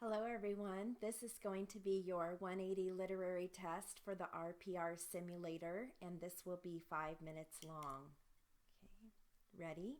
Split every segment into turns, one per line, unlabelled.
Hello, everyone. This is going to be your 180 literary test for the RPR simulator, and this will be 5 minutes long. Okay, ready?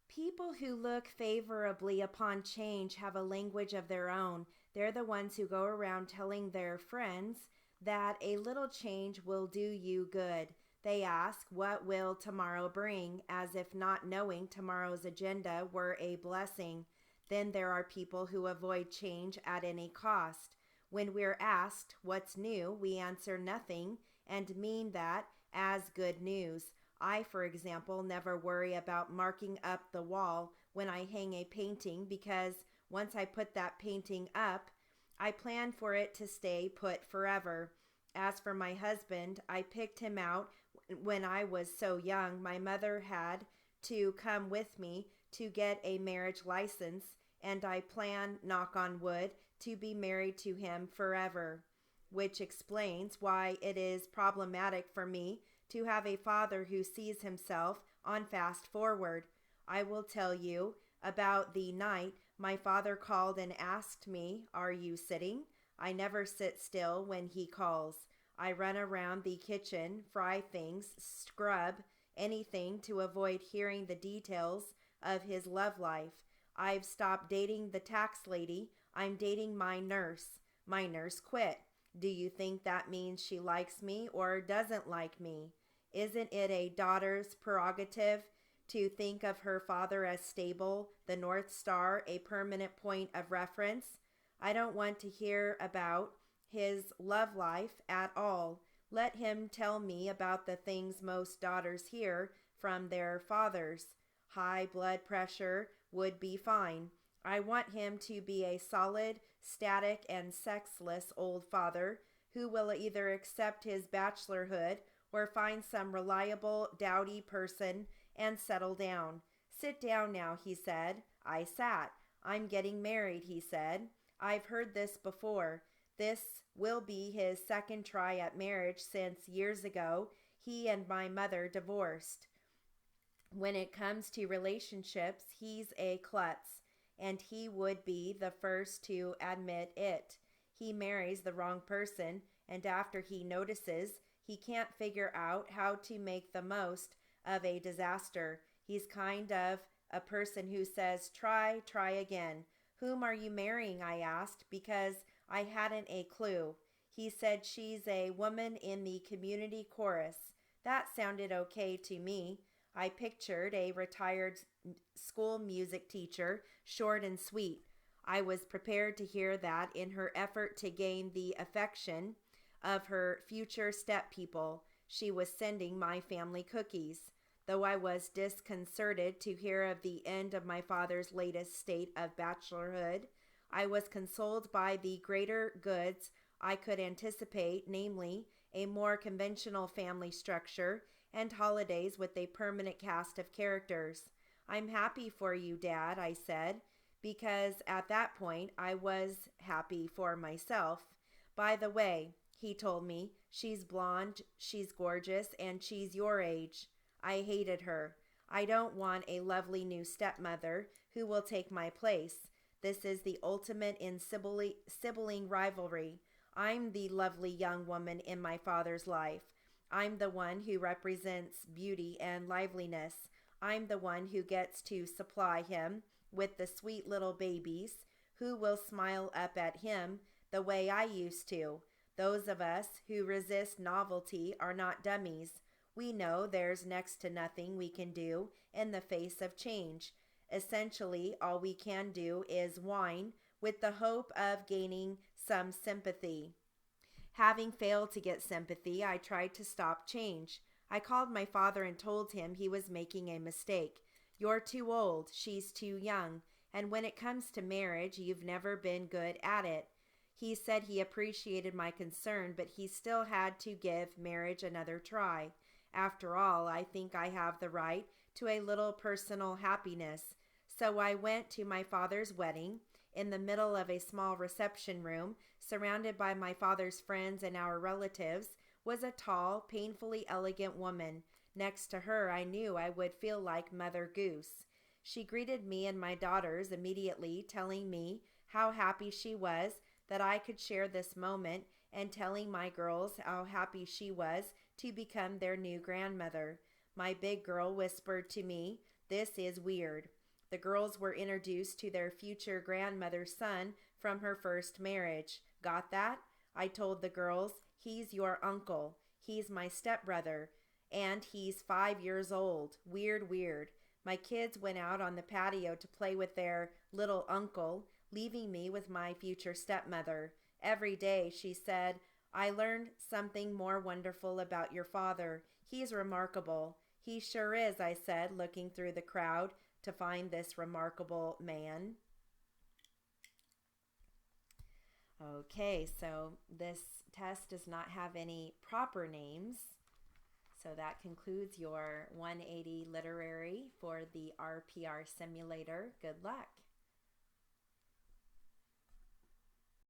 People who look favorably upon change have a language of their own. They're the ones who go around telling their friends that a little change will do you good. They ask, "What will tomorrow bring?" as if not knowing tomorrow's agenda were a blessing. Then there are people who avoid change at any cost. When we're asked what's new, we answer nothing and mean that as good news. I, for example, never worry about marking up the wall when I hang a painting because once I put that painting up, I plan for it to stay put forever. As for my husband, I picked him out when I was so young. My mother had to come with me to get a marriage license, and I plan, knock on wood, to be married to him forever, which explains why it is problematic for me to have a father who sees himself on fast forward. I will tell you about the night my father called and asked me, "Are you sitting?" I never sit still when he calls. I run around the kitchen, fry things, scrub anything to avoid hearing the details of his love life. I've stopped dating the tax lady. I'm dating my nurse. My nurse quit. Do you think that means she likes me or doesn't like me? Isn't it a daughter's prerogative to think of her father as stable, the North Star, a permanent point of reference? I don't want to hear about his love life at all. Let him tell me about the things most daughters hear from their fathers. High blood pressure would be fine. I want him to be a solid, static, and sexless old father who will either accept his bachelorhood or find some reliable, dowdy person and settle down. "Sit down now," he said. I sat. "I'm getting married," he said. I've heard this before. This will be his second try at marriage since years ago he and my mother divorced. When it comes to relationships, he's a klutz, and he would be the first to admit it. He marries the wrong person, and after he notices he can't figure out how to make the most of a disaster, he's kind of a person who says, try again." "Whom are you marrying?" I asked, because I hadn't a clue. He said, "She's a woman in the community chorus." That sounded okay to me. I pictured a retired school music teacher, short and sweet. I was prepared to hear that in her effort to gain the affection of her future step people, she was sending my family cookies. Though I was disconcerted to hear of the end of my father's latest state of bachelorhood, I was consoled by the greater goods I could anticipate, namely, a more conventional family structure and holidays with a permanent cast of characters. "I'm happy for you, Dad," I said, because at that point I was happy for myself. "By the way," he told me, "she's blonde, she's gorgeous, and she's your age." I hated her. I don't want a lovely new stepmother who will take my place. This is the ultimate in sibling rivalry. I'm the lovely young woman in my father's life. I'm the one who represents beauty and liveliness. I'm the one who gets to supply him with the sweet little babies who will smile up at him the way I used to. Those of us who resist novelty are not dummies. We know there's next to nothing we can do in the face of change. Essentially, all we can do is whine with the hope of gaining some sympathy. Having failed to get sympathy, I tried to stop change. I called my father and told him he was making a mistake. "You're too old, she's too young, and when it comes to marriage, you've never been good at it." He said he appreciated my concern, but he still had to give marriage another try. After all, I think I have the right to a little personal happiness. So I went to my father's wedding. In the middle of a small reception room, surrounded by my father's friends and our relatives, was a tall, painfully elegant woman. Next to her, I knew I would feel like Mother Goose. She greeted me and my daughters immediately, telling me how happy she was that I could share this moment and telling my girls how happy she was to become their new grandmother. My big girl whispered to me, "This is weird." The girls were introduced to their future grandmother's son from her first marriage. Got that? I told the girls, "He's your uncle. He's my stepbrother. And he's 5 years old. Weird, weird." My kids went out on the patio to play with their little uncle, leaving me with my future stepmother. Every day, she said, "I learned something more wonderful about your father. He's remarkable." "He sure is," I said, looking through the crowd to find this remarkable man. Okay, so this test does not have any proper names. So that concludes your 180 literary for the RPR simulator. Good luck.